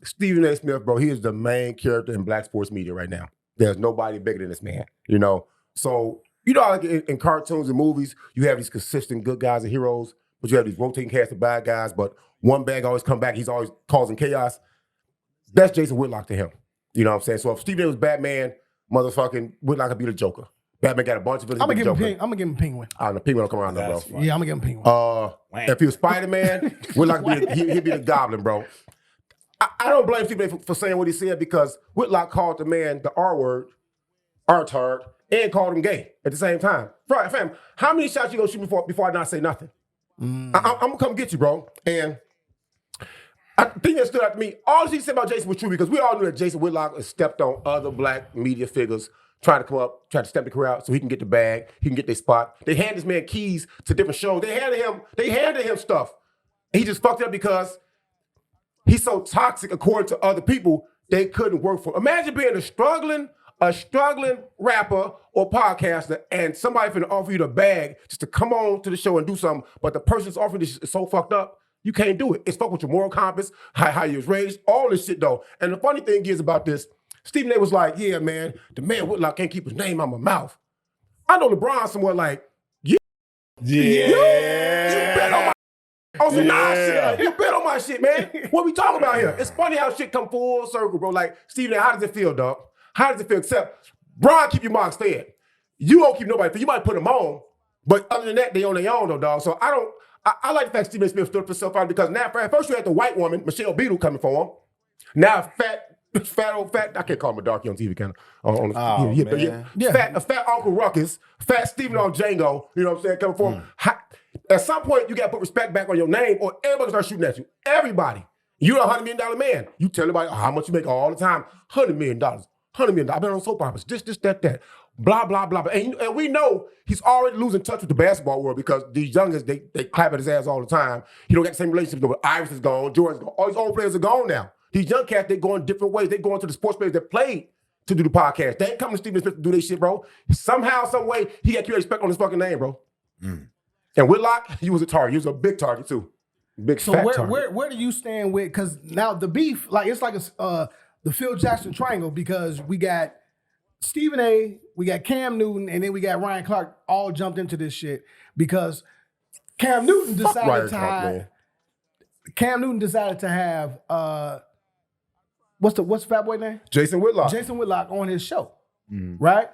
Stephen A. Smith, bro, he is the main character in black sports media right now. There's nobody bigger than this man, So, like in cartoons and movies, you have these consistent good guys and heroes, but you have these rotating cast of bad guys, but one bad guy always come back, he's always causing chaos. That's Jason Whitlock to him. You know what I'm saying? So if Stephen A. was Batman, motherfucking Whitlock could be the Joker. Batman got a bunch of villains. I'm gonna give him Penguin. I don't know, Penguin don't come around though, bro. Yeah, I'm gonna give him Penguin. If he was Spider-Man, Whitlock he'd be the Goblin, bro. I don't blame Stephen A. for saying what he said because Whitlock called the man the R-word, R-tard, and called him gay at the same time. Right, fam, how many shots you gonna shoot before I not say nothing? I'm gonna come get you, bro. And I think that stood out to me. All he said about Jason was true because we all knew that Jason Whitlock has stepped on other black media figures trying to come up, trying to step the career out so he can get the bag, he can get their spot. They handed this man keys to different shows. They handed him stuff. He just fucked up because he's so toxic according to other people, they couldn't work for him. Imagine being a struggling rapper or podcaster and somebody finna offer you the bag just to come on to the show and do something, but the person's offering this is so fucked up, you can't do it. It's fuck with your moral compass, how you was raised, all this shit though. And the funny thing is about this, Stephen A. was like, yeah, man, the man Whitlock can't keep his name out my mouth. I know LeBron somewhat like, you bet on my shit. You bet on my shit, man. What we talking about here? It's funny how shit come full circle, bro. Like, Stephen A., how does it feel, dog? How does it feel? Except, Bron keep your marks fed. You don't keep nobody fed. You might put them on, but other than that, they on their own, though, dog. So I like the fact Stephen A. Smith stood for himself out because now, at first you had the white woman, Michelle Beadle, coming for him. Now, fat, I can't call him a darkie on TV, kind of. A fat Uncle Ruckus, fat Stephen on Django, you know what I'm saying, coming for him. At some point, you got to put respect back on your name or everybody start shooting at you. Everybody. You're a $100 million man. You tell everybody how much you make all the time. $100 million. $100 million. I've been on soap operas. This, that. Blah, blah, blah. And we know he's already losing touch with the basketball world because these youngins, they clap at his ass all the time. He don't got the same relationship with Iris is gone, Jordan's gone. All these old players are gone now. These young cats, they going different ways. They going to the sports players that played to do the podcast. They ain't coming to Stephen Smith to do this shit, bro. Somehow, some way, he got to keep respect on his fucking name, bro. And Whitlock, he was a target. He was a big target, too. Big fat target. Where do you stand with, because now the beef, like it's like the Phil Jackson triangle because we got Stephen A., we got Cam Newton, and then we got Ryan Clark all jumped into this shit because Cam Newton decided to have what's Fat Boy name? Jason Whitlock. Jason Whitlock on his show, right?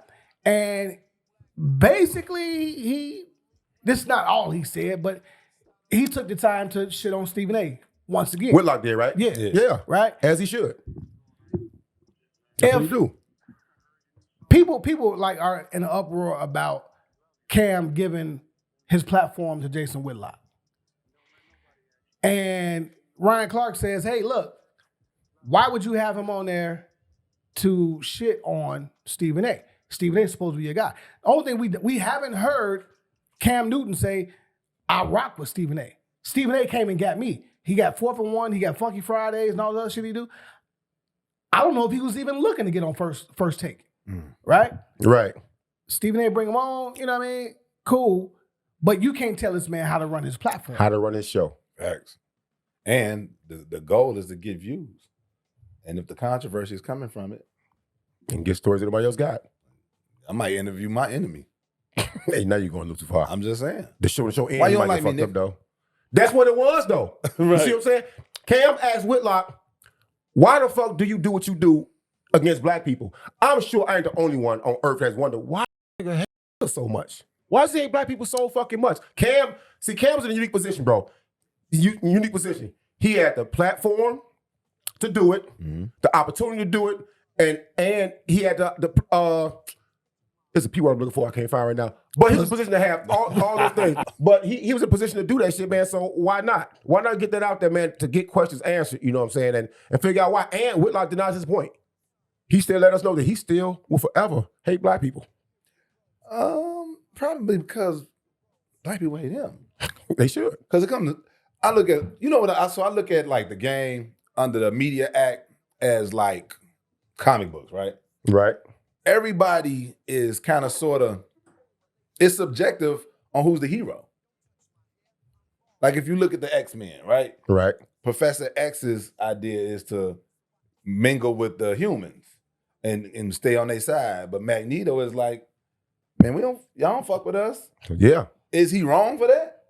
And basically this is not all he said, but he took the time to shit on Stephen A. once again. Whitlock did, right? Yeah. Right? As he should. That's what he do. People like are in an uproar about Cam giving his platform to Jason Whitlock. And Ryan Clark says, hey, look, why would you have him on there to shit on Stephen A? Stephen A is supposed to be a guy. The only thing we haven't heard Cam Newton say, I rock with Stephen A. Stephen A came and got me. He got 4th and 1, he got Funky Fridays and all the other shit he do. I don't know if he was even looking to get on first take. Right? Right. Stephen A bring him on, you know what I mean? Cool. But you can't tell this man how to run his platform. How to run his show. Facts. And the goal is to get views. And if the controversy is coming from it, and get stories anybody else got. I might interview my enemy. Hey, now you're going a little too far. I'm just saying. The show end. Why you don't like me, Nick? Up, though. That's what it was, though. Right. You see what I'm saying? Cam asked Whitlock, why the fuck do you do what you do against black people? I'm sure I ain't the only one on earth that's wondered why nigga hate us so much. Why does he hate black people so fucking much? Cam's in a unique position, bro. Unique position. He had the platform to do it, the opportunity to do it, and he had the it's a P word I'm looking for, I can't find right now. But he was in a position to have all those things. But he was in a position to do that shit, man, so why not? Why not get that out there, man, to get questions answered, you know what I'm saying, and figure out why. And Whitlock denies his point. He still let us know that he still will forever hate black people. Probably because black people hate him. They should. Because it comes to, I look at like the game under the Media Act as like comic books, right? Right. Everybody is kind of sort of, it's subjective on who's the hero. Like if you look at the X-Men, right? Right. Professor X's idea is to mingle with the humans and stay on their side. But Magneto is like, man, y'all don't fuck with us. Yeah. Is he wrong for that?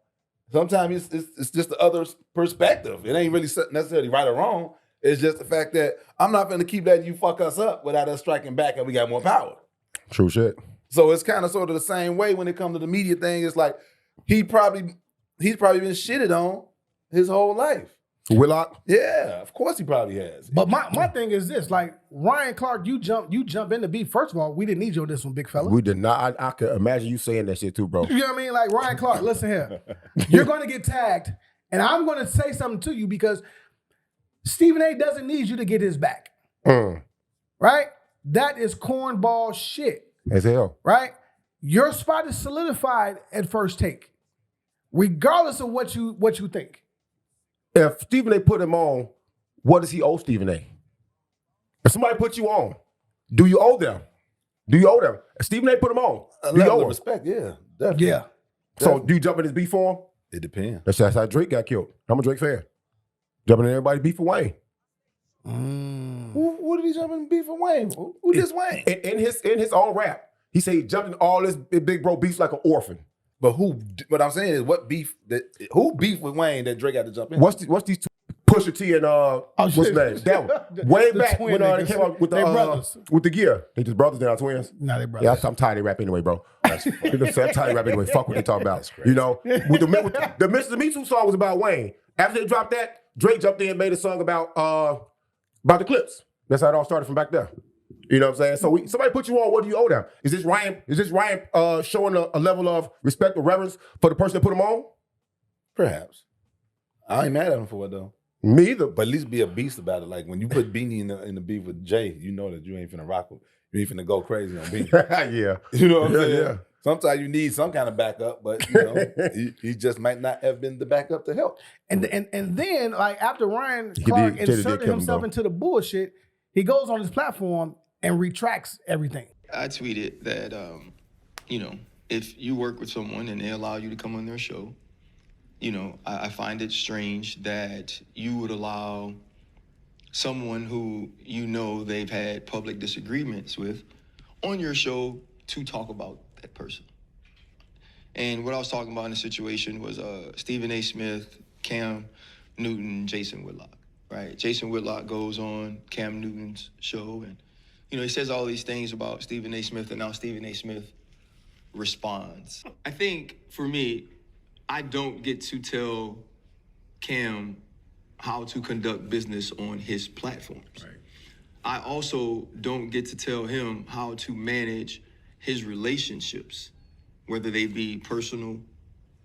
Sometimes it's just the other perspective. It ain't really necessarily right or wrong. It's just the fact that I'm not going to keep letting you fuck us up without us striking back and we got more power. True shit. So it's kind of sort of the same way when it comes to the media thing. It's like he's probably been shitted on his whole life. Whitlock? Yeah, of course he probably has. But my thing is this, like, Ryan Clark, you jump into beef. First of all, we didn't need you on this one, big fella. We did not. I could imagine you saying that shit too, bro. You know what I mean? Like, Ryan Clark, listen here. You're going to get tagged, and I'm going to say something to you because Stephen A. doesn't need you to get his back. Right? That is cornball shit. As hell. Right? Your spot is solidified at First Take, regardless of what you think. If Stephen A. put him on, what does he owe Stephen A? If somebody put you on, do you owe them? Do you owe them? If Stephen A. put him on, do you owe him? Respect, yeah, definitely. Yeah. So do you jump in his beef for him? It depends. That's how Drake got killed. I'm a Drake fan. Jumping in everybody's beef for Wayne. Who did he jump in beef for Wayne? Who did Wayne? In his own rap, he said he jumped in all this big bro beefs like an orphan. But what I'm saying is, who beef with Wayne that Drake had to jump in? What's these two? Pusha T and what's his name? That one. Way back when they came out with the gear. They just brothers, they're not twins. No, they brothers. Yeah, I'm tired of rap anyway, bro. I'm tired of rap anyway. Fuck what they talk about. You know, with the Mr. Me Too song was about Wayne. After they dropped that, Drake jumped in and made a song about the Clips. That's how it all started from back there. You know what I'm saying? So somebody put you on, what do you owe them? Is this Ryan showing a level of respect or reverence for the person that put him on? Perhaps. I ain't mad at him for it though. Me either. But at least be a beast about it. Like when you put Beanie in the beef with Jay, you know that you ain't finna rock with. You ain't finna go crazy on Beanie. Yeah. You know what I'm saying? Yeah. Sometimes you need some kind of backup, but you know, he just might not have been the backup to help. And then, like, after Ryan Clark inserted himself into the bullshit, he goes on his platform and retracts everything. I tweeted that, if you work with someone and they allow you to come on their show, I find it strange that you would allow someone who they've had public disagreements with on your show to talk about that person. And what I was talking about in the situation was Stephen A. Smith, Cam Newton, Jason Whitlock, right? Jason Whitlock goes on Cam Newton's show and, he says all these things about Stephen A. Smith, and now Stephen A. Smith responds. I think, for me, I don't get to tell Cam how to conduct business on his platforms. Right. I also don't get to tell him how to manage his relationships, whether they be personal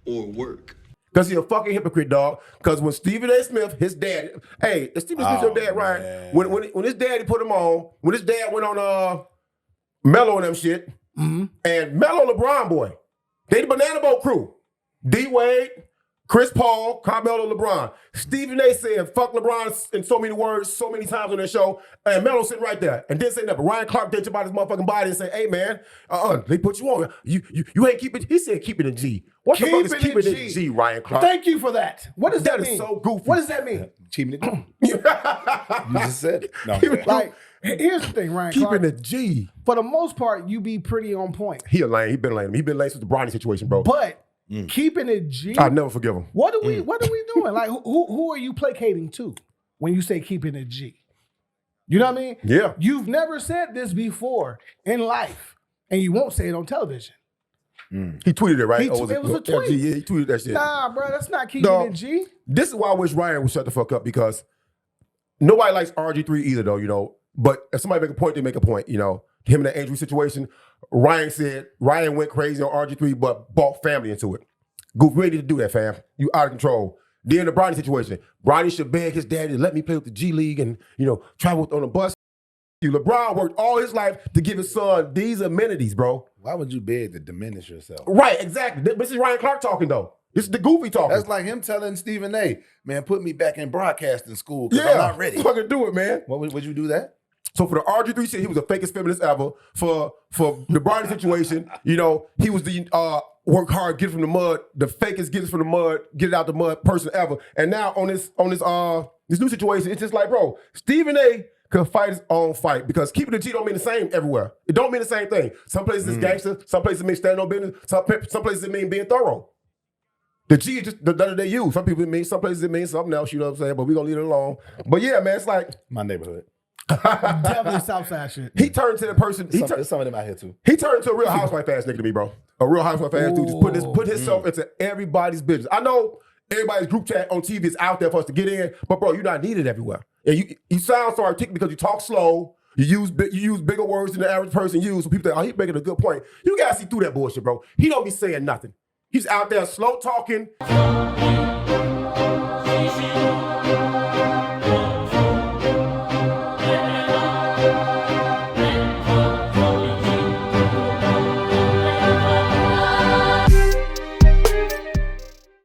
or work. Because he's a fucking hypocrite, dog. Because when Stephen A. Smith, his dad, is Stephen Smith your dad, Ryan? When his daddy put him on, when his dad went on Melo and them shit, and Melo LeBron boy, they the Banana Boat crew. D-Wade, Chris Paul, Carmelo, LeBron. Stephen A. said, fuck LeBron in so many words, so many times on their show, and Melo sitting right there. And didn't say nothing. Ryan Clark did about his motherfucking body and say, hey, man, they put you on. You ain't keep it. He said keep it in G. What the fuck is keep it in G, Ryan Clark? Thank you for that. What does that mean? That is so goofy. What does that mean? Keeping it goofy. You just said it. No, like, here's the thing, Ryan Clark. Keeping it G. For the most part, you be pretty on point. He a lame. He been lame. He been lame since the Bronny situation, bro. But keeping it G. I'll never forgive him. What are we doing? Like, who are you placating to when you say keeping it G? You know what I mean? Yeah. You've never said this before in life, and you won't say it on television. He tweeted it, right? It was a tweet. Yeah, he tweeted that shit. Nah, bro, that's not keeping it G. This is why I wish Ryan would shut the fuck up, because nobody likes RG3 either, though, But if somebody make a point, they make a point, Him in that Andrew situation, Ryan said Ryan went crazy on RG3, but brought family into it. Goof, you ain't need to do that, fam. You out of control. Then the Bronny situation, Bronny should beg his daddy to let me play with the G League and, travel on a bus. LeBron worked all his life to give his son these amenities, bro. Why would you beg to diminish yourself? Right, exactly. This is Ryan Clark talking, though. This is the goofy talking. That's like him telling Stephen A., man, put me back in broadcasting school because I'm not ready. Fucking do it, man. Would you do that? So for the RG3 shit, he was the fakest feminist ever. For the Bronny situation, he was the work hard, get it from the mud, the fakest get it from the mud, get it out the mud person ever. And now on this new situation, it's just like, bro, Stephen A. could fight his own fight because keeping the G don't mean the same everywhere. It don't mean the same thing. Some places it's gangster, some places it means standing on business, some places it means being thorough. The G is just the letter they use. Some people it means, some places it means something else, you know what I'm saying? But we're gonna leave it alone. But yeah, man, it's like My neighborhood. Definitely Southside shit. he turned to the person. There's some of them out here too. He turned into a real housewife ass nigga to me, bro. A real housewife ass dude. Just put himself into everybody's business. I know everybody's group chat on TV is out there for us to get in, but bro, you're not needed everywhere. And you sound so articulate because you talk slow. You use bigger words than the average person uses. So people think, oh, he's making a good point. You guys see through that bullshit, bro. He don't be saying nothing. He's out there slow talking.